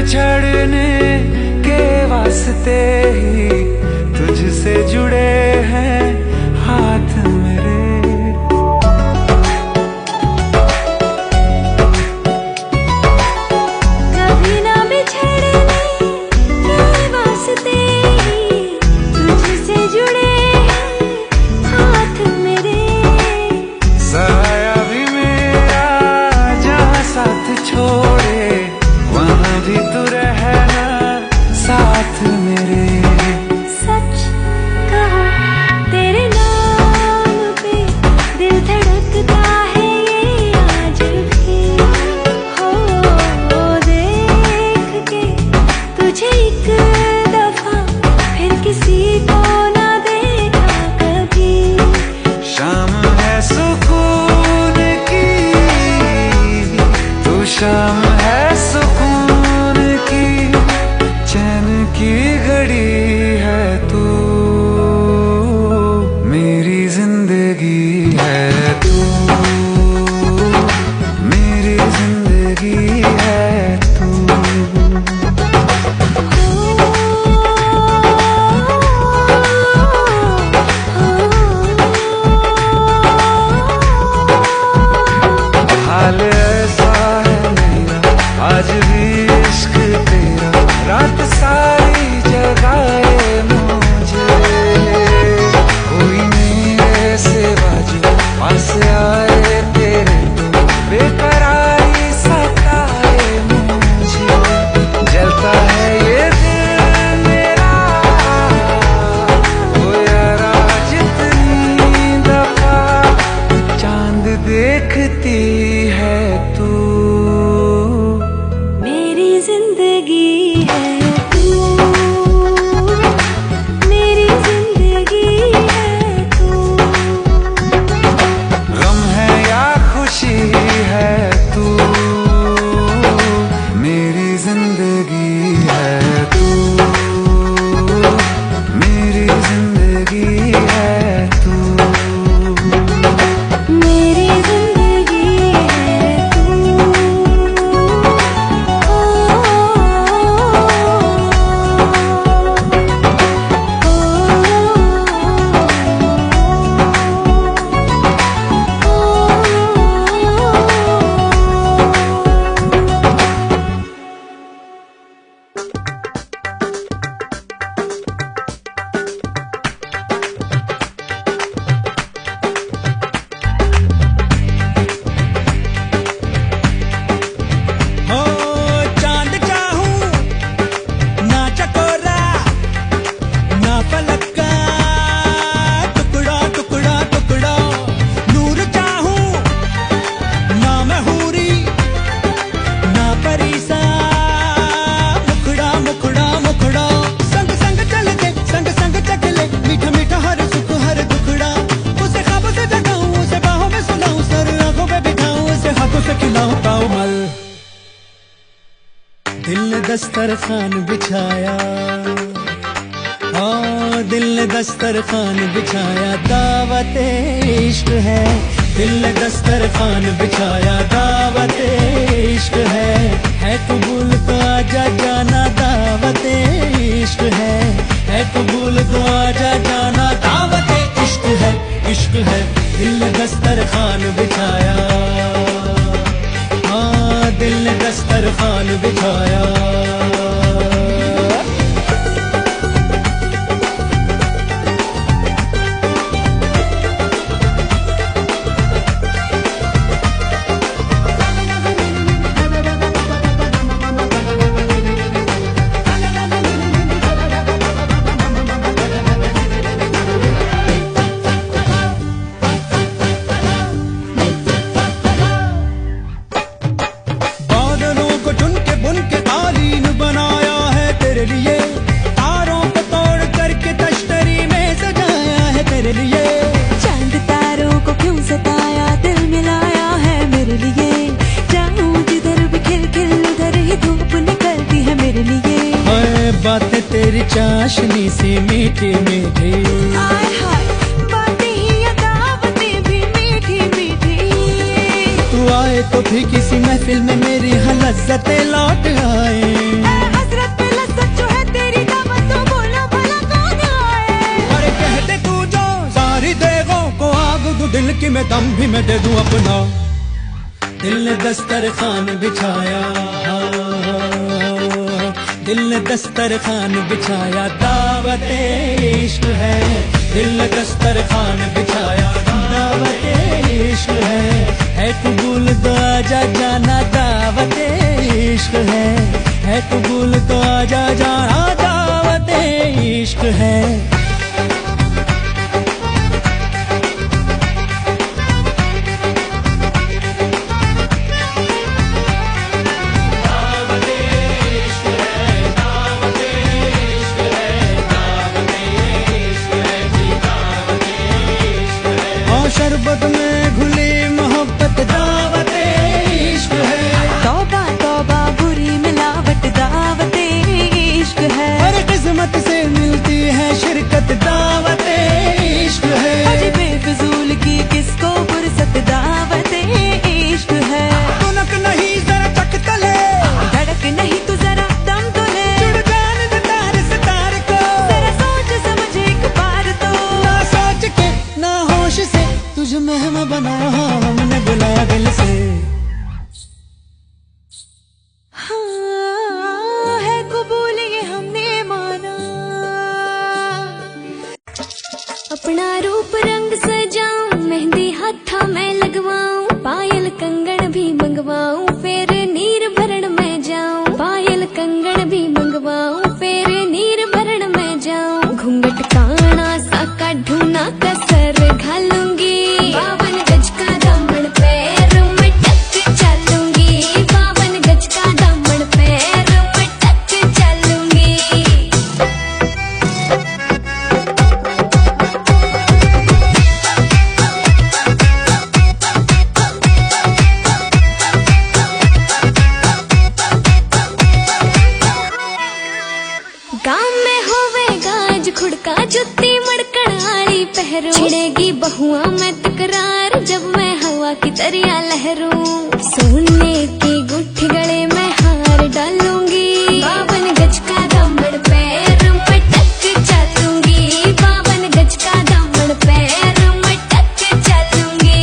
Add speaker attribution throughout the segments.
Speaker 1: बिछड़ने के वास्ते ही तुझसे जुड़े हैं हाथ मेरे।
Speaker 2: कभी ना बिछड़ने के वास्ते ही तुझसे जुड़े हैं हाथ मेरे।
Speaker 1: साया भी मेरा जहाँ साथ छोड़े वहाँ भी तू रहना साथ मेरे।
Speaker 2: सच कहा तेरे नाम पे दिल धड़कता है ये आज भी। हो देख के तुझे एक दफा फिर किसी को ना देखा कभी।
Speaker 1: शाम है सुकून की, तू शाम है सुकून की, चैन की घड़ी है तू, मेरी जिंदगी है तू, मेरी जिंदगी है तू। हाल ऐसा है मेरा आज भी इश्क तेरा, रात सारी जगाए मुझे। कोई मेरे सिवा जो पास आए तेरे तो बेकरारी सताए मुझे। जलता है ये दिल मेरा ओ यारा जितनी दफा चांद देखती है तू,
Speaker 2: मेरी जिंदगी है तू, मेरी जिंदगी है तू।
Speaker 1: गम है या खुशी है तू, मेरी जिंदगी है तू, मेरी जिंदगी है तू,
Speaker 2: मेरी जिंदगी है तू।
Speaker 3: हो चांद चाहूं ना चकोरा ना फलक का टुकड़ा टुकड़ा टुकड़ा, नूर चाहूं ना मैं हूरी ना परीसा मुखड़ा मुखड़ा मुखड़ा। संग संग चल के संग संग चख ले मीठा मीठा हर सुख हर दुखड़ा। उसे ख्वाबों से जगाऊं उसे बाहों में सुलाऊं सर आंखों पे बिठाऊं उसे हाथों से खिलाऊं पाऊं मल। दिल ने दस्तरखान बिछाया, हाँ दिल ने दस्तरखान बिछाया, दावत इश्क है। दिल ने दस्तरखान बिछाया, दावत इश्क है कबूल तो आजा जाना, दावत इश्क है कबूल तो आजा जाना, दावत इश्क है इश्क है। दिल ने दस्तरखान बिछाया, हाँ दिल ने दस्तरखान बिछाया। बादलों को चुन के बुन के कालीन बनाया है तेरे लिए, तारों को तोड़ करके तश्तरी में सजाया है तेरे लिए।
Speaker 2: चांद तारों को क्यों सताया, दिल मिलाया है मेरे लिए। जाऊं जिधर भी खिल खिल उधर ही धूप निकलती है मेरे लिए।
Speaker 3: हाय बातें तेरी चाशनी सी मीठी मीठी,
Speaker 2: हाय हाय बातें ही अदावतें भी मीठी मीठी।
Speaker 3: तू आए तो भी किसी महफिल में मेरी लज्जतें लौट आए। में दम भी मैं दे दूं अपना। दिल ने दस्तरखान बिछाया, दिल ने दस्तरखान बिछाया, दावते इश्क है। दिल ने दस्तरखान बिछाया, दावते इश्क है कबूल तो आजा जाना, दावते इश्क है कबूल तो आजा जाना, दावते इश्क है। शरबत में घुली मोहब्बत, दावते इश्क है।
Speaker 2: तौबा तौबा बुरी मिलावट, दावते इश्क है।
Speaker 3: हर किस्मत से मिलती है शिरकत, दावते इश्क है।
Speaker 2: अजी बेफजूल की किसको फुर्सत, दावते इश्क है।
Speaker 3: तुनक नहीं जरा चक तले,
Speaker 2: धड़क नहीं तू जरा दम तो ले,
Speaker 3: जुड़ जाने दे तार से तार को,
Speaker 2: जरा सोच समझ एक बार तो।
Speaker 3: ना सोच के ना होश से तुझे मेहमा बनाया हमने, बुलाया दिल से।
Speaker 2: हाँ है कबूल ये हमने माना,
Speaker 4: अपना रूप रंग सजाऊं, मेहंदी हाथा मैं लगवाऊं, पायल कंगन भी मंगवाऊं, फिर नीर भरण में जाऊं। पायल कंगन भी मंगवाऊं, फिर नीर भरण में जाऊं। घूंघट काना सा काढूं ना कसर घालूंगी, 52 गज का दामन पैर में टक चलूंगी, 52 गज का दामन पैर में टक चलूंगी। गाँव में होवेगा आज खुड़का, जुत्ती मड़कण आली पहरू, छिड़ेगी बहुआ में तकरार जब मैं हवा की तरिया लहरूं। सोने की गुट्ठी गले में हार डालूंगी, 52 गज का दामन पैर में टक चलूंगी, 52 गज का दामन पैर में टक चलूंगी।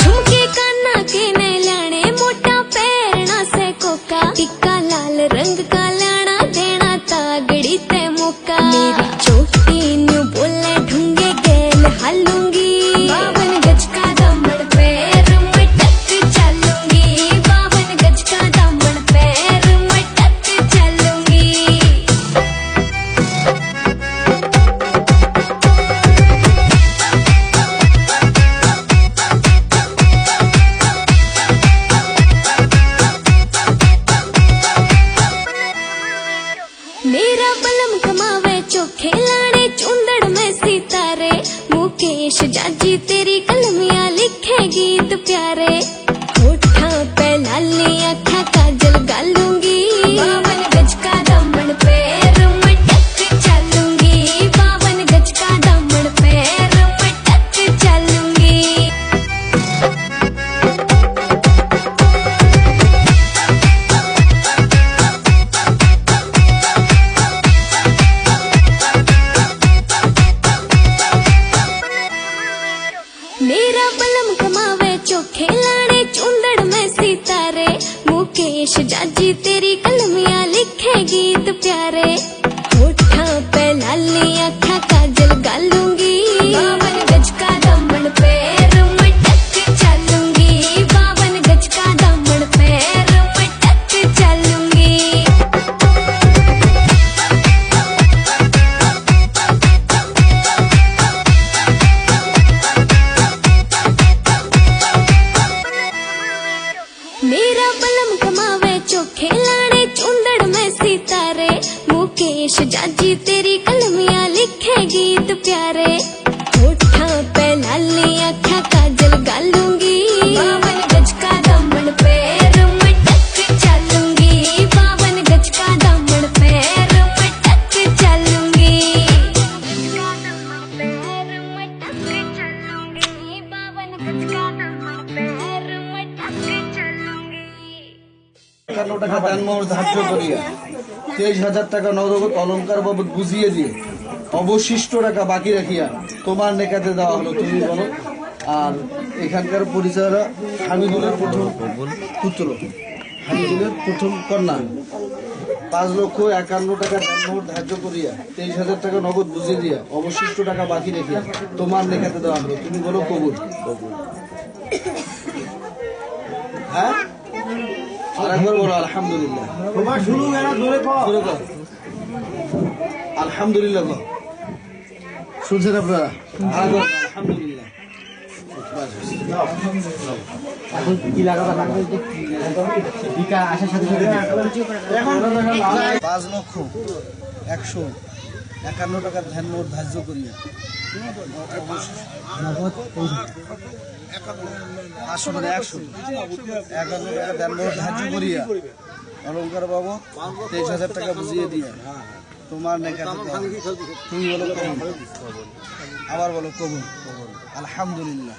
Speaker 4: झुमके काना के ने लाने, मोटा पैरना से कोका, टिक्का लाल रंग का लाना, देना तागड़ी ते मौका। मेरी चोटी न्यू बोले ढूंगे गेल हालूंगी, 52 गज का दामन पैर में टक चलूंगी, 52 गज का दामन पैर में टक चलूंगी। मेरा बलम कमावे चोखे लाने, चूंदड़ में सितारे, मुकेश जाजी तेरी कलमियां लिखे गीत प्यारे। होठा पे लाली आँखा काजल गालूंगी, 52 गज का दामन पैर में टक चलूंगी, 52 गज का दामन पैर में टक चलूंगी। मेरा बलम कमावे चोखे लाने, चूंदड़ में सितारे, मुकेश जाजी तेरी कलमियां लिखे गीत प्यारे। होठा पे लाली आँखा काजल गालूंगी, 52 गज का दामन पैर में टक चलूंगी, 52 गज का दामन पैर में टक चलूंगी। मेरा बलम कमावे चोखे लाने, चूंदड़ में सितारे, मुकेश जाजी तेरी कलमियां लिखे गीत प्यारे। होठा पे लाली आँखा काजल गालूंगी, 52 गज का दामन पैर में टक चलूंगी, 52 गज का दामन पैर में टक चलूंगी।
Speaker 5: টাকা টানবো ধার্য করিয়া 23,000 টাকা নগদ অলংকার বাবদ বুঝিয়ে দিয়ে অবশিষ্ট টাকা বাকি রাখিয়া তোমার নেকাতে দেওয়া হলো, তুমি বলো। আর এখানকার পরিচয়রা হামিদুলের প্রথম পুত্র, হামিদুলের প্রথম কন্যা। 5,51,000 টাকা নোট ধার্য করিয়া 23,000 টাকা নগদ বুঝিয়ে দিয়া অবশিষ্ট টাকা বাকি রেখিয়া তোমার লেখাতে দেওয়া হলো, তুমি বলো কবুল। হ্যাঁ, আরেকবার বলো আলহামদুলিল্লাহ। জোরে কর। আলহামদুলিল্লাহ কর। শুনছেন আপনারা? আরেকবার আলহামদুলিল্লাহ। 5,151,000 টাকার ধ্যান নোট ধার্য করিয়া 5,151 টাকা ধ্যান নোট ধার্য করিয়া অলংকার বাবদ 23,000 টাকা বুঝিয়ে দিয়ে তোমার নেকাতে দেওয়া হলো, তুমি বলো কবুল। আবার বলো কবুল। আলহামদুলিল্লাহ।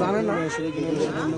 Speaker 5: জানেন না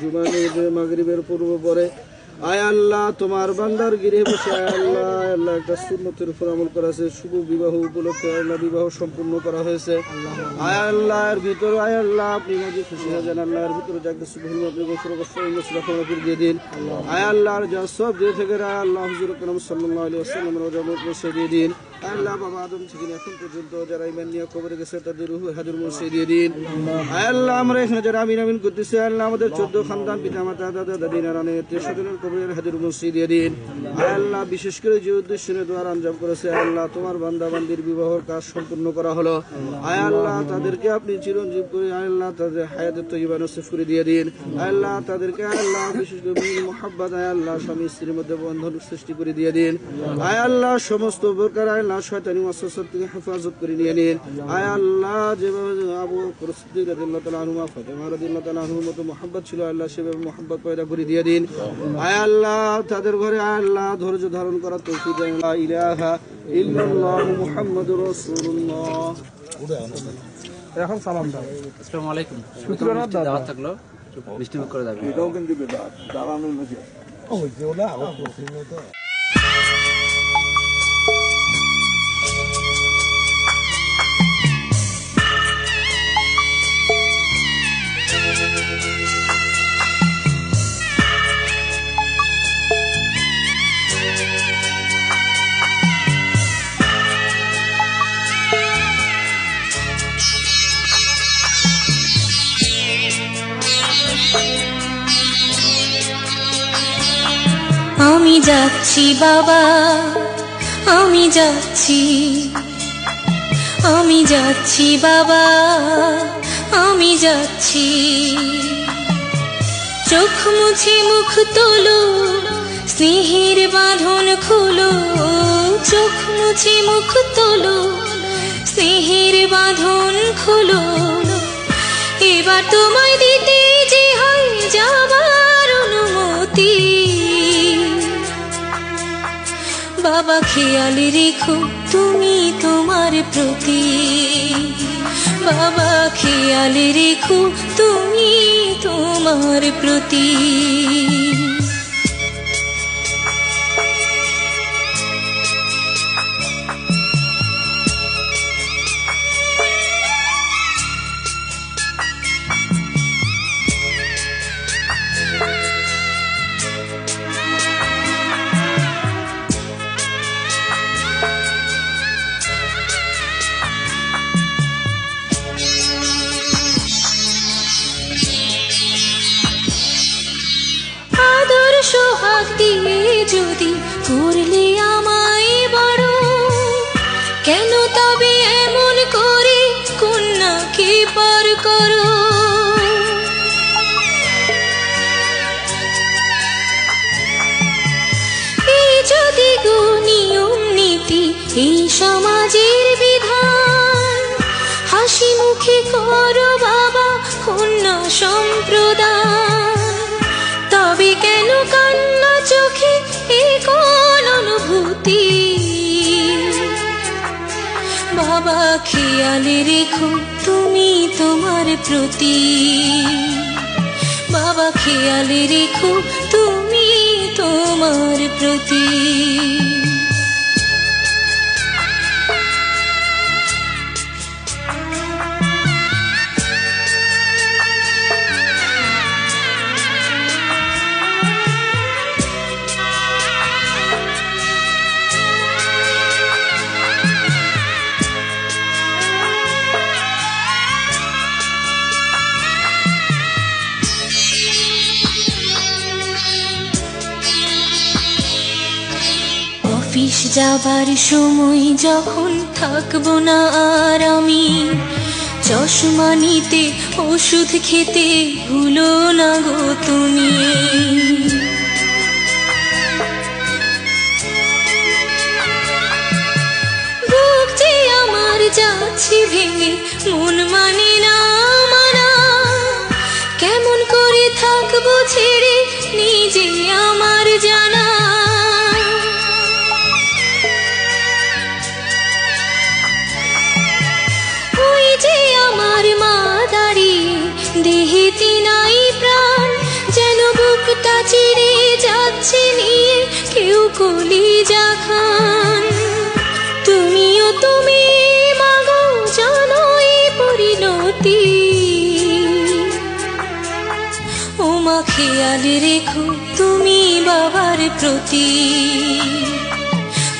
Speaker 5: জুমানের মাগরিবের পূর্ব পরে আয় আল্লাহ তোমার বান্দার গৃহে বসে আয় আল্লাহ একটা সুন্নতের উপর আমল করা হয়েছে, শুভ বিবাহ উপলক্ষে আল্লাহ বিবাহ সম্পূর্ণ করা হয়েছে। আয় আল্লাহ এর ভিতরে আয় আল্লাহ আপনি মাঝে খুশি হয়ে যান, আল্লাহ এর ভিতরে যাকে সুবহান আপনি গোসল করে দিয়ে দিন। আয় আল্লাহর যা সব দিয়ে থেকে আয় আল্লাহ হুজুর আকরাম সাল্লাল্লাহু আলাইহি ওয়াসাল্লামের রহমত বসে দিয়ে দিন। আল্লাহ বাবা আদম থেকে এখন পর্যন্ত যারা ঈমান নিয়ে কবরে গেছে তাদের রূহ হাজির মুছে দিয়ে দিন। আয় আল্লাহ আমরা এখানে যারা আমিন আমিন করতেছি আল্লাহ আমাদের 14 খানদান পিতা মাতা দাদা দাদি নানানে তেসদের কবরের হাজির মুছে দিয়ে দিন। আয় আল্লাহ বিশেষ করে যে উদ্দেশ্যে দোয়া আঞ্জাম করেছে আল্লাহ তোমার বান্দা বান্দির বিবাহের কাজ সম্পূর্ণ করা হলো। আয় আল্লাহ তাদেরকে আপনি চিরঞ্জীব করে আয় আল্লাহ তাদের হায়াতের তৈবা নসিব করে দিয়ে দিন। আয় আল্লাহ তাদেরকে আয় আল্লাহ বিশেষ করে মুহাব্বত আয় আল্লাহ স্বামী স্ত্রীর মধ্যে বন্ধন সৃষ্টি করে দিয়ে দিন। আয় আল্লাহ সমস্ত প্রকার আয় আল্লাহ শয়তানি ওয়াসওয়াসা থেকে হেফাজত করে নিয়ে নিন। আয় আল্লাহ যেভাবে আবু বকর সিদ্দিক রাদিয়াল্লাহু তাআলা আনহু ফাতেমা রাদিয়াল্লাহু তাআলা আনহুর মতো মুহাব্বত ছিল আল্লাহ সেভাবে মুহাব্বত পয়দা করে দিয়ে দিন। আয় আল্লাহ তাদের ঘরে আয় আল্লাহ ধৈর্য ধারণ করার তৌফিক দেন। লা ইলাহা ইল্লাল্লাহু মুহাম্মাদুর রাসূলুল্লাহ। এখন সালাম দাও।
Speaker 6: আসসালামু আলাইকুম। শুকরানা দাওয়াত থাকলো মিষ্টি মুখ করে যাবে।
Speaker 5: এটাও কিন্তু বেদাত দাঁড়ানোর নাকি ওই যে ওলা আবার প্রশ্ন তো
Speaker 2: আমি যাচ্ছি বাবা, আমি যাচ্ছি, আমি যাচ্ছি বাবা, আমি যাচ্ছি। চোখ মুছে মুখ তোলো, স্নেহের বাঁধন খোলো। চোখ মুছে মুখ তোলো, স্নেহের বাঁধন খোলো। এবার তোমায় দিতে যে হয় যাবার অনুমতি। বাবা খেয়াল রেখো তুমি তোমার প্রতি। বাবা খেয়াল রেখো তুমি তোমার প্রতি। সোহাগ দিয়ে যদি করলে আমায় বড়,
Speaker 4: করো। এই যদি গো নিয়ম নীতি, এই সমাজের বিধান, হাসি মুখে করো বাবা কন্যা সম্প্রদান, তবে কেন কান্না চোখে এ কোন অনুভূতি? বাবা খেয়ালে রেখো তুমি তোমার প্রতি, বাবা খেয়ালে রেখো তুমি তোমার প্রতি। অফিস যাবার সময় যখন থাকবো না আর আমি, চশমা নিতে ওষুধ খেতে ভুলো না গো তুমি। বুক যে আমার যাচ্ছে ভেঙে, মন মানে না মানা, কেমন করে থাকবো ছেড়ে নিজে আমার জানা। আমার মা দাঁড়িয়ে দেহেতে নাই প্রাণ, যেন বুকটা চিরে যাচ্ছে নিয়ে কেউ কলিজা খান। তুমিও তুমি মাগো জানো এই পরিণতি, ও মা খেয়ালে রেখো তুমি বাবার প্রতি,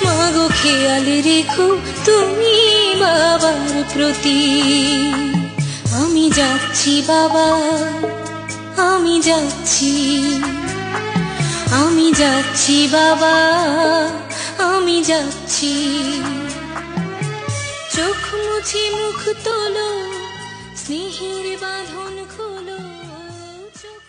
Speaker 4: মাগো খেয়ালে রেখো তুমি বাবার প্রতি। আমি যাচ্ছি বাবা, আমি যাচ্ছি, আমি যাচ্ছি বাবা, আমি যাচ্ছি। চোখ মুছে মুখ তোলো, স্নেহের বাঁধন খোলো, চোখ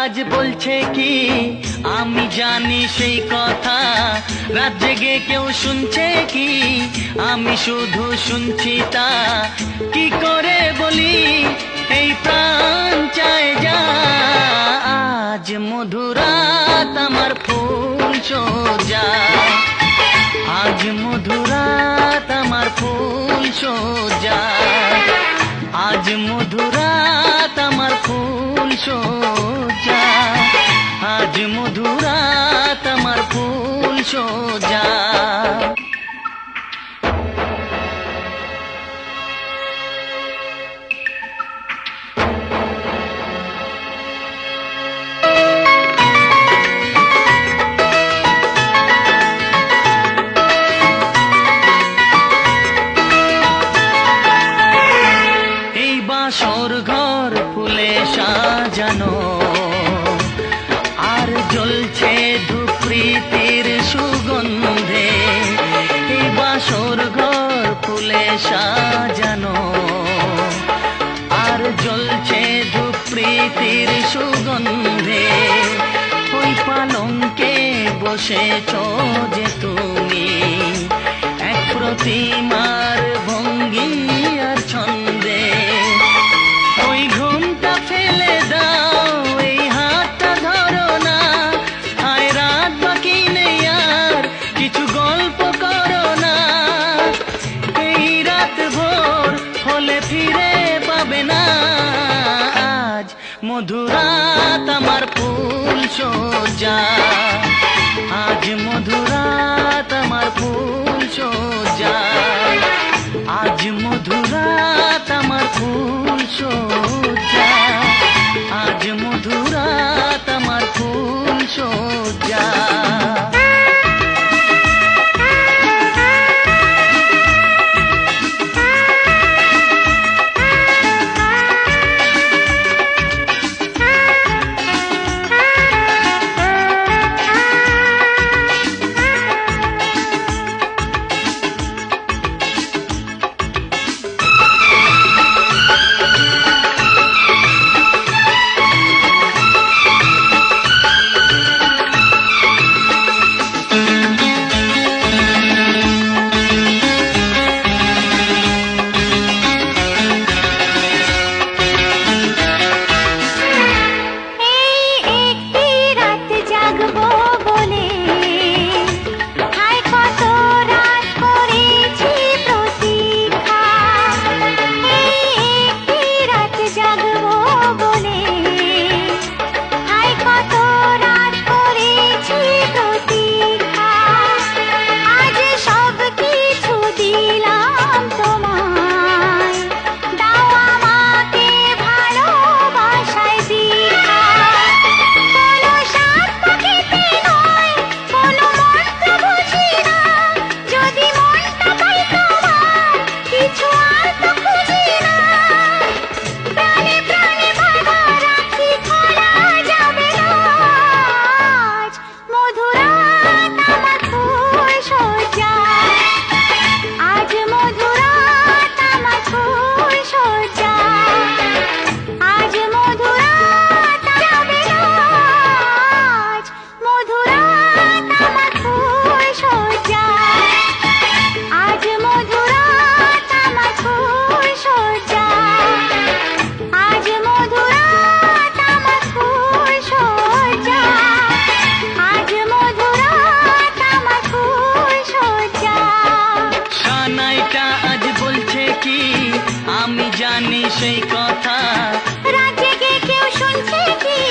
Speaker 7: আজ বলছে কি আমি জানি সেই কথা, রাত জেগে কেউ শুনছে কি আমি শুধু শুনছি তা। কি করে বলি এই প্রাণ চায় যা, আজ মধুরাত আমার ফুল সোজা, আজ মধুরাত আমার ফুল সোজা, আজ মধুরাত আমার সোজা, আজ মধুরাত আমার ফুল সোজা। বাসর ঘর ফুলে সাজানো, আর জ্বলছে ধূপ প্রীতির সুগন্ধে। এই বাসর ঘর ফুলে সাজানো, আর জ্বলছে ধূপ প্রীতির সুগন্ধে। ওই পালঙ্কে বসেছ যে তুমি, এক প্রতিমার ভঙ্গি আর ছন্দে। ওই ঘুমটা ফেলে দাও, এই হাতটা ধরো না, আয় রাত বাকি নেই আর কিছু গল্প করো না। এই রাত ভোর হলে ফিরে পাবে না, আজ মধুরাত আমার ফুল সোজা, আজ মধুরাত আমার ফুল সোজা, আজ মধুরাত আমার ফুল সোজা, আজ মধুরাত আমার ফুল সোজা। জানি সেই কথা,
Speaker 4: রাত জেগে কেউ শুনছে কি,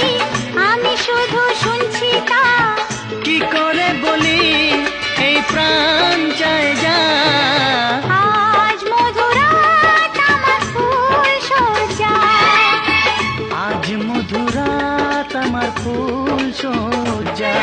Speaker 4: আমি শুধু শুনছি তা।
Speaker 7: কি করে বলি এই প্রাণ চায় যা,
Speaker 4: আজ মধুরাত আমার ফুল সোজা,
Speaker 7: আজ মধুরাত আমার ফুল সোজা।